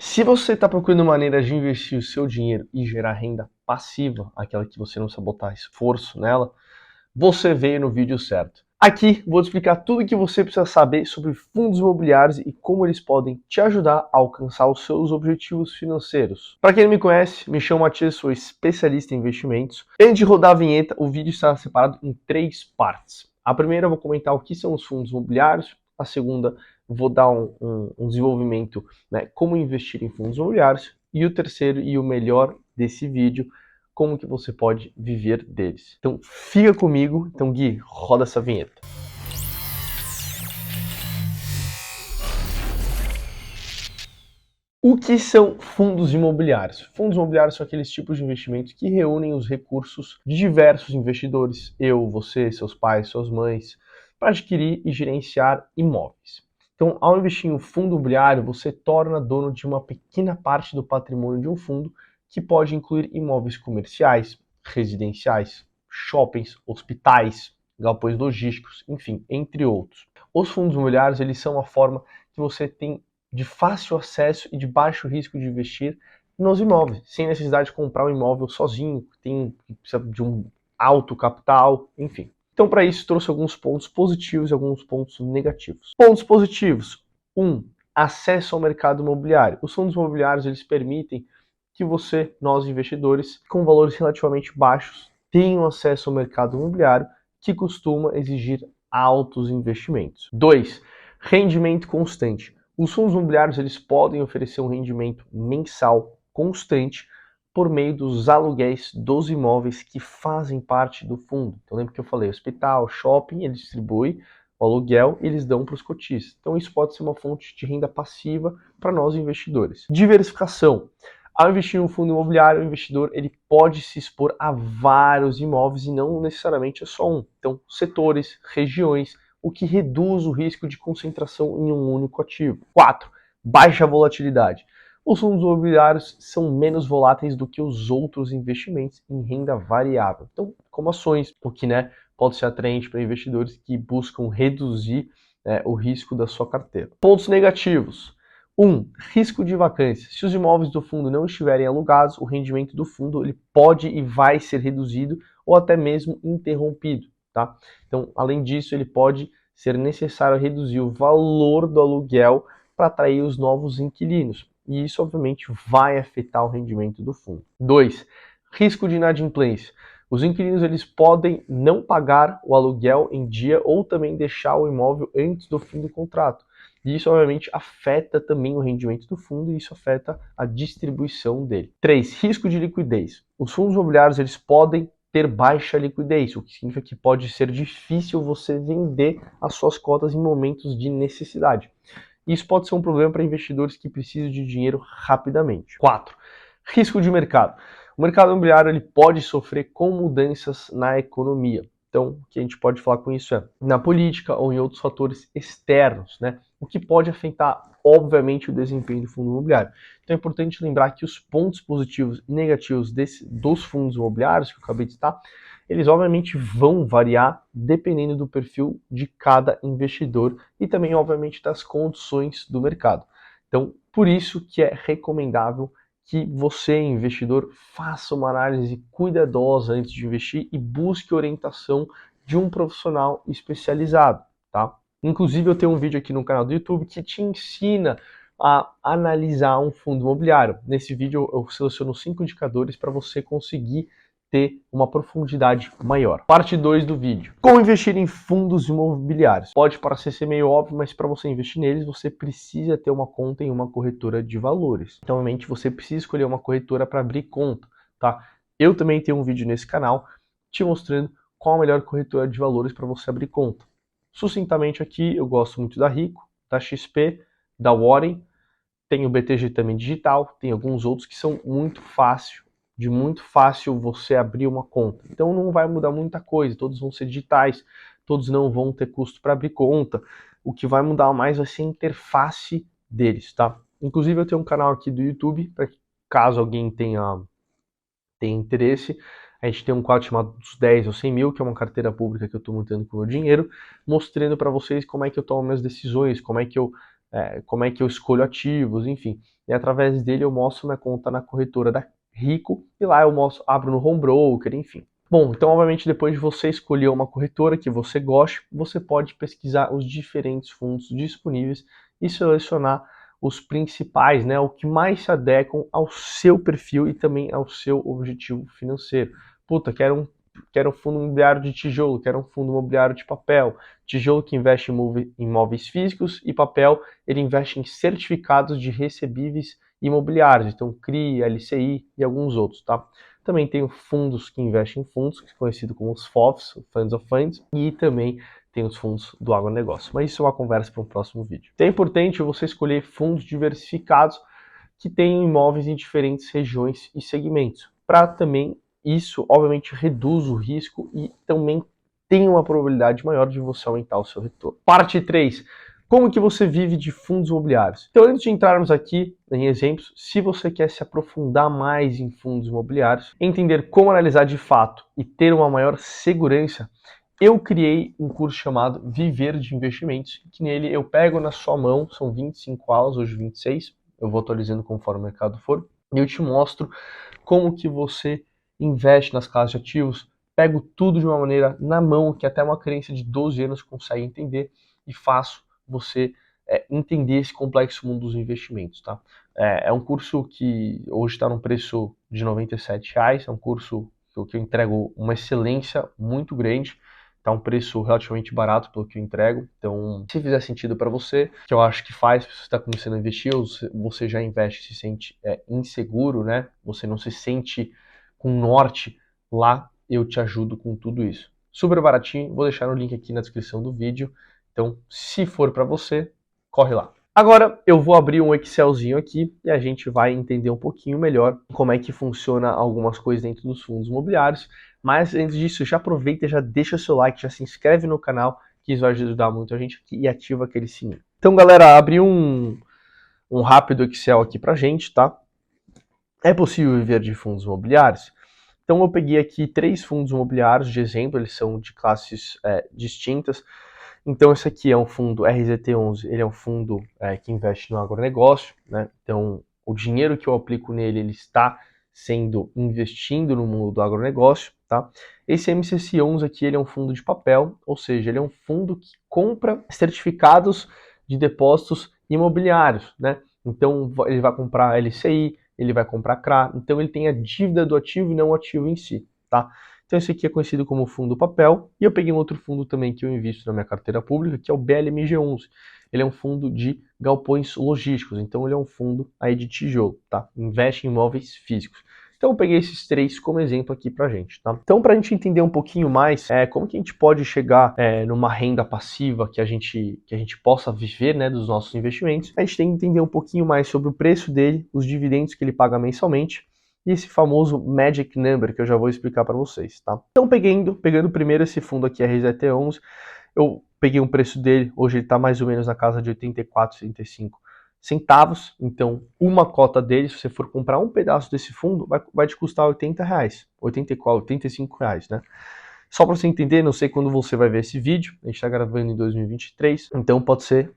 Se você está procurando maneiras de investir o seu dinheiro e gerar renda passiva, aquela que você não precisa botar esforço nela, você veio no vídeo certo. Aqui vou te explicar tudo o que você precisa saber sobre fundos imobiliários e como eles podem te ajudar a alcançar os seus objetivos financeiros. Para quem não me conhece, me chamo Matias, sou especialista em investimentos. Antes de rodar a vinheta, o vídeo está separado em 3 partes. A primeira eu vou comentar o que são os fundos imobiliários, a segunda vou dar um desenvolvimento, né, como investir em fundos imobiliários, e o terceiro e o melhor desse vídeo, como que você pode viver deles. Então fica comigo. Então Gui, roda essa vinheta. O que são fundos imobiliários? Fundos imobiliários são aqueles tipos de investimentos que reúnem os recursos de diversos investidores, eu, você, seus pais, suas mães, para adquirir e gerenciar imóveis. Então, ao investir em um fundo imobiliário, você torna dono de uma pequena parte do patrimônio de um fundo, que pode incluir imóveis comerciais, residenciais, shoppings, hospitais, galpões logísticos, enfim, entre outros. Os fundos imobiliários, eles são a forma que você tem de fácil acesso e de baixo risco de investir nos imóveis, sem necessidade de comprar um imóvel sozinho, que precisa de um alto capital, enfim. Então, para isso, trouxe alguns pontos positivos e alguns pontos negativos. Pontos positivos. 1. Acesso ao mercado imobiliário. Os fundos imobiliários, eles permitem que você, nós investidores, com valores relativamente baixos, tenham acesso ao mercado imobiliário, que costuma exigir altos investimentos. 2. Rendimento constante. Os fundos imobiliários, eles podem oferecer um rendimento mensal constante por meio dos aluguéis dos imóveis que fazem parte do fundo. Então lembra que eu falei, hospital, shopping, eles distribuem o aluguel e eles dão para os cotistas. Então isso pode ser uma fonte de renda passiva para nós investidores. Diversificação. Ao investir em um fundo imobiliário, o investidor ele pode se expor a vários imóveis e não necessariamente a só um. Então, setores, regiões, o que reduz o risco de concentração em um único ativo. 4. Baixa volatilidade. Os fundos imobiliários são menos voláteis do que os outros investimentos em renda variável, então, como ações, o que pode ser atraente para investidores que buscam reduzir o risco da sua carteira. Pontos negativos. 1. Risco de vacância. Se os imóveis do fundo não estiverem alugados, o rendimento do fundo ele pode e vai ser reduzido ou até mesmo interrompido. Tá? Então, além disso, ele pode ser necessário reduzir o valor do aluguel para atrair os novos inquilinos. E isso, obviamente, vai afetar o rendimento do fundo. 2. Risco de inadimplência. Os inquilinos eles podem não pagar o aluguel em dia ou também deixar o imóvel antes do fim do contrato. E isso, obviamente, afeta também o rendimento do fundo e isso afeta a distribuição dele. 3. Risco de liquidez. Os fundos imobiliários eles podem ter baixa liquidez, o que significa que pode ser difícil você vender as suas cotas em momentos de necessidade. Isso pode ser um problema para investidores que precisam de dinheiro rapidamente. 4. Risco de mercado. O mercado imobiliário ele pode sofrer com mudanças na economia. Então, o que a gente pode falar com isso é na política ou em outros fatores externos, o que pode afetar, obviamente, o desempenho do fundo imobiliário. Então é importante lembrar que os pontos positivos e negativos dos fundos imobiliários, que eu acabei de citar, eles obviamente vão variar dependendo do perfil de cada investidor e também, obviamente, das condições do mercado. Então, por isso que é recomendável que você, investidor, faça uma análise cuidadosa antes de investir e busque orientação de um profissional especializado, tá? Inclusive, eu tenho um vídeo aqui no canal do YouTube que te ensina a analisar um fundo imobiliário. Nesse vídeo, eu seleciono 5 indicadores para você conseguir ter uma profundidade maior. Parte 2 do vídeo. Como investir em fundos imobiliários? Pode parecer ser meio óbvio, mas para você investir neles, você precisa ter uma conta em uma corretora de valores. Então, obviamente, você precisa escolher uma corretora para abrir conta, tá? Eu também tenho um vídeo nesse canal te mostrando qual a melhor corretora de valores para você abrir conta. Sucintamente aqui, eu gosto muito da Rico, da XP, da Warren, tem o BTG também digital, tem alguns outros que são muito fácil você abrir uma conta. Então não vai mudar muita coisa, todos vão ser digitais, todos não vão ter custo para abrir conta. O que vai mudar mais vai ser a interface deles, tá? Inclusive eu tenho um canal aqui do YouTube, para caso alguém tenha interesse. A gente tem um quadro chamado dos 10 ou 100 mil, que é uma carteira pública que eu estou montando com o meu dinheiro, mostrando para vocês como é que eu tomo minhas decisões, como é que eu como é que eu escolho ativos, enfim. E através dele eu mostro minha conta na corretora da Rico e lá eu abro no home broker, enfim. Bom, então obviamente depois de você escolher uma corretora que você goste, você pode pesquisar os diferentes fundos disponíveis e selecionar os principais, né, o que mais se adequam ao seu perfil e também ao seu objetivo financeiro. Puta, quero um fundo imobiliário de tijolo, quero um fundo imobiliário de papel. Tijolo que investe em imóveis físicos e papel ele investe em certificados de recebíveis imobiliários, então CRI, LCI e alguns outros, tá? Também tem fundos que investem em fundos, que é conhecido como os FOFs, Funds of Funds, e também tem os fundos do agronegócio. Mas isso é uma conversa para um próximo vídeo. Então é importante você escolher fundos diversificados que tenham imóveis em diferentes regiões e segmentos, para também isso, obviamente, reduz o risco e também tem uma probabilidade maior de você aumentar o seu retorno. Parte 3. Como que você vive de fundos imobiliários? Então, antes de entrarmos aqui em exemplos, se você quer se aprofundar mais em fundos imobiliários, entender como analisar de fato e ter uma maior segurança, eu criei um curso chamado Viver de Investimentos, que nele eu pego na sua mão, são 25 aulas, hoje 26, eu vou atualizando conforme o mercado for, e eu te mostro como que você investe nas classes de ativos, pego tudo de uma maneira na mão, que até uma criança de 12 anos consegue entender, e faço você entender esse complexo mundo dos investimentos, tá? É um curso que hoje está num preço de R$ 97, é um curso que eu entrego uma excelência muito grande, tá um preço relativamente barato pelo que eu entrego, então se fizer sentido para você, que eu acho que faz, se você está começando a investir, ou você já investe e se sente inseguro, né? Você não se sente com norte, lá eu te ajudo com tudo isso. Super baratinho, vou deixar o link aqui na descrição do vídeo, então se for para você, corre lá. Agora eu vou abrir um Excelzinho aqui e a gente vai entender um pouquinho melhor como é que funciona algumas coisas dentro dos fundos imobiliários. Mas antes disso, já aproveita, já deixa o seu like, já se inscreve no canal, que isso vai ajudar muito a gente aqui e ativa aquele sininho. Então, galera, abri um rápido Excel aqui pra gente, tá? É possível viver de fundos imobiliários? Então eu peguei aqui 3 fundos imobiliários de exemplo, eles são de classes distintas. Então esse aqui é um fundo RZT11, ele é um fundo que investe no agronegócio, né? Então o dinheiro que eu aplico nele, ele está investindo no mundo do agronegócio, tá? Esse MCC11 aqui, ele é um fundo de papel, ou seja, ele é um fundo que compra certificados de depósitos imobiliários, né? Então ele vai comprar LCI, ele vai comprar CRA, então ele tem a dívida do ativo e não o ativo em si, tá? Então esse aqui é conhecido como fundo papel, e eu peguei um outro fundo também que eu invisto na minha carteira pública, que é o BLMG11. Ele é um fundo de galpões logísticos, então ele é um fundo aí de tijolo, tá? Investe em imóveis físicos. Então eu peguei esses 3 como exemplo aqui pra gente, tá? Então pra gente entender um pouquinho mais como que a gente pode chegar numa renda passiva que a gente possa viver, né, dos nossos investimentos, a gente tem que entender um pouquinho mais sobre o preço dele, os dividendos que ele paga mensalmente, e esse famoso Magic Number que eu já vou explicar para vocês, tá? Então pegando primeiro esse fundo aqui, RZT11, eu peguei um preço dele, hoje ele está mais ou menos na casa de 84, 85 centavos, então uma cota dele, se você for comprar um pedaço desse fundo, vai te custar R$80, 84, R$85, né? Só para você entender, não sei quando você vai ver esse vídeo, a gente está gravando em 2023, então pode ser,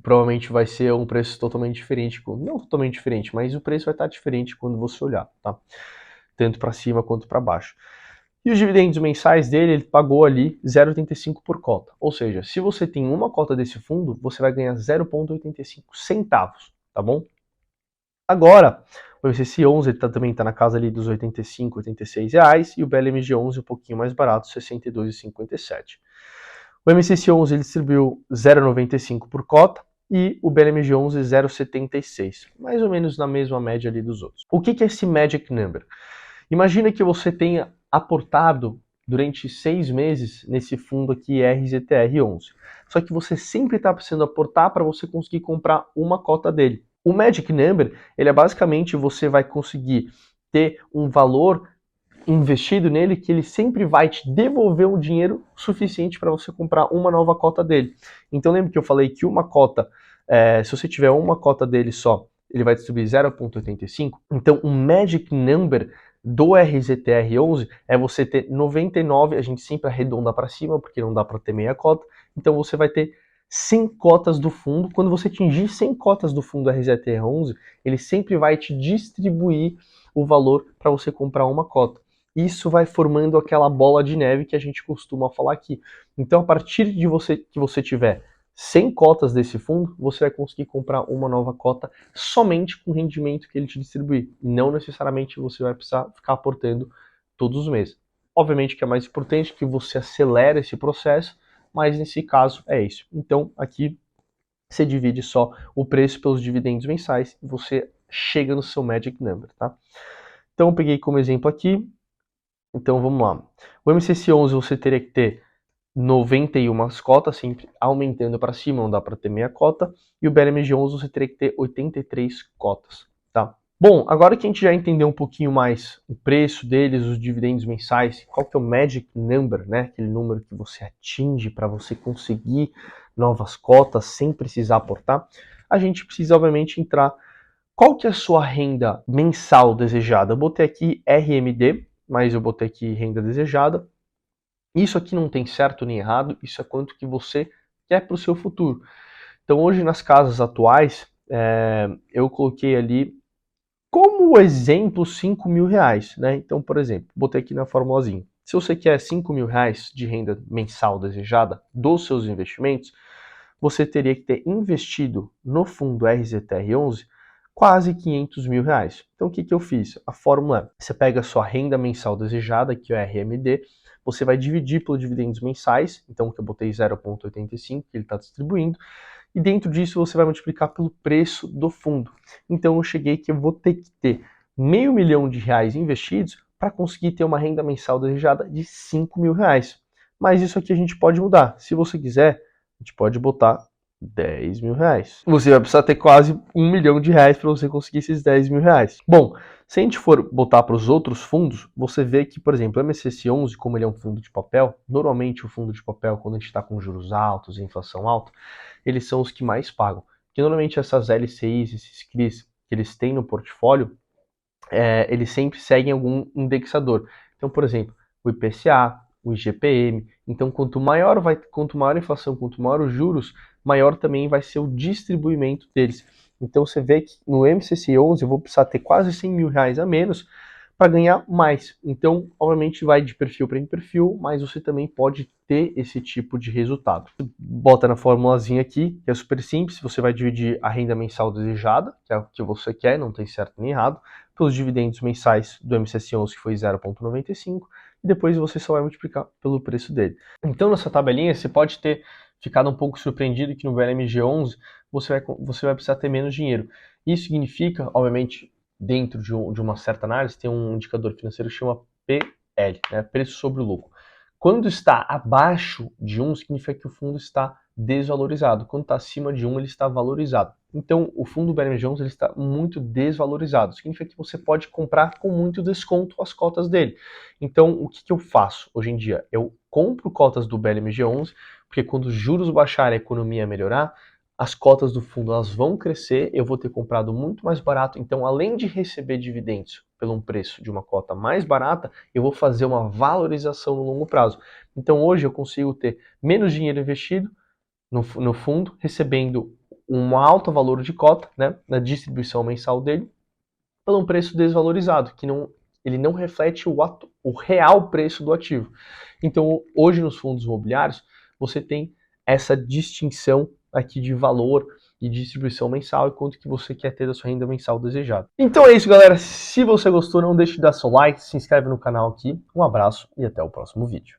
provavelmente vai ser um preço totalmente diferente, não totalmente diferente, mas o preço vai estar diferente quando você olhar, tá? Tanto para cima quanto para baixo. E os dividendos mensais dele, ele pagou ali 0,85 por cota. Ou seja, se você tem uma cota desse fundo, você vai ganhar 0,85 centavos, tá bom? Agora, o MCC11 ele também está na casa ali dos 85, 86 reais, e o BLMG11 um pouquinho mais barato, 62,57. O MCC11 ele distribuiu 0,95 por cota, e o BLMG11 0,76, mais ou menos na mesma média ali dos outros. O que é esse Magic Number? Imagina que você tenha aportado durante 6 meses nesse fundo aqui RZTR11. Só que você sempre está precisando aportar para você conseguir comprar uma cota dele. O Magic Number, ele é basicamente você vai conseguir ter um valor investido nele que ele sempre vai te devolver um dinheiro suficiente para você comprar uma nova cota dele. Então lembra que eu falei que uma cota, se você tiver uma cota dele só, ele vai distribuir 0,85. Então o Magic Number do RZTR11 é você ter 99, a gente sempre arredonda para cima, porque não dá para ter meia cota, então você vai ter 100 cotas do fundo. Quando você atingir 100 cotas do fundo RZTR11, ele sempre vai te distribuir o valor para você comprar uma cota. Isso vai formando aquela bola de neve que a gente costuma falar aqui. Então, a partir de que você tiver 100 cotas desse fundo, você vai conseguir comprar uma nova cota somente com o rendimento que ele te distribuir. Não necessariamente você vai precisar ficar aportando todos os meses. Obviamente que é mais importante que você acelere esse processo, mas nesse caso é isso. Então aqui você divide só o preço pelos dividendos mensais e você chega no seu magic number, tá? Então eu peguei como exemplo aqui, então vamos lá. O MCC11 você teria que ter 91 cotas, sempre aumentando para cima, não dá para ter meia cota, e o BLMG11 você teria que ter 83 cotas, tá? Bom, agora que a gente já entendeu um pouquinho mais o preço deles, os dividendos mensais, qual que é o magic number, né? Aquele número que você atinge para você conseguir novas cotas sem precisar aportar, a gente precisa obviamente entrar qual que é a sua renda mensal desejada. Eu botei aqui RMD, mas eu botei aqui renda desejada. Isso aqui não tem certo nem errado, isso é quanto que você quer para o seu futuro. Então hoje nas casas atuais, eu coloquei ali como exemplo 5 mil reais, né? Então, por exemplo, botei aqui na formulazinha. Se você quer 5 mil reais de renda mensal desejada dos seus investimentos, você teria que ter investido no fundo RZTR11 quase 500 mil reais. Então, o que eu fiz? A fórmula é, você pega a sua renda mensal desejada, que é o RMD, você vai dividir pelos dividendos mensais, então que eu botei 0,85, que ele está distribuindo, e dentro disso você vai multiplicar pelo preço do fundo. Então eu cheguei que eu vou ter que ter R$500 mil investidos para conseguir ter uma renda mensal desejada de 5 mil reais. Mas isso aqui a gente pode mudar. Se você quiser, a gente pode botar 10 mil reais. Você vai precisar ter quase R$1 milhão para você conseguir esses 10 mil reais. Bom, se a gente for botar para os outros fundos, você vê que, por exemplo, o MSCI11, como ele é um fundo de papel, normalmente o fundo de papel, quando a gente está com juros altos e inflação alta, eles são os que mais pagam. Porque normalmente essas LCIs, esses CRIs que eles têm no portfólio, eles sempre seguem algum indexador. Então, por exemplo, o IPCA, o IGPM. Então, quanto maior a inflação, quanto maior os juros, maior também vai ser o distribuimento deles. Então, você vê que no MCC11 eu vou precisar ter quase 100 mil reais a menos para ganhar mais. Então, obviamente, vai de perfil para perfil, mas você também pode ter esse tipo de resultado. Bota na formulazinha aqui, que é super simples, você vai dividir a renda mensal desejada, que é o que você quer, não tem certo nem errado, pelos dividendos mensais do MCC11, que foi 0,95, e depois você só vai multiplicar pelo preço dele. Então, nessa tabelinha, você pode ter ficado um pouco surpreendido que no BLMG11 você vai precisar ter menos dinheiro. Isso significa, obviamente, dentro de uma certa análise, tem um indicador financeiro que chama PL, né, preço sobre o lucro. Quando está abaixo de 1, significa que o fundo está desvalorizado. Quando está acima de 1, ele está valorizado. Então, o fundo BLMG11 ele está muito desvalorizado. Significa que você pode comprar com muito desconto as cotas dele. Então, o que eu faço hoje em dia? Eu compro cotas do BLMG11, porque quando os juros baixarem, a economia melhorar, as cotas do fundo elas vão crescer, eu vou ter comprado muito mais barato, então além de receber dividendos pelo um preço de uma cota mais barata, eu vou fazer uma valorização no longo prazo. Então hoje eu consigo ter menos dinheiro investido no fundo, recebendo um alto valor de cota, né, na distribuição mensal dele, pelo um preço desvalorizado, que ele não reflete o real preço do ativo. Então hoje nos fundos imobiliários, você tem essa distinção aqui de valor e distribuição mensal e quanto que você quer ter da sua renda mensal desejada. Então é isso, galera. Se você gostou, não deixe de dar seu like, se inscreve no canal aqui. Um abraço e até o próximo vídeo.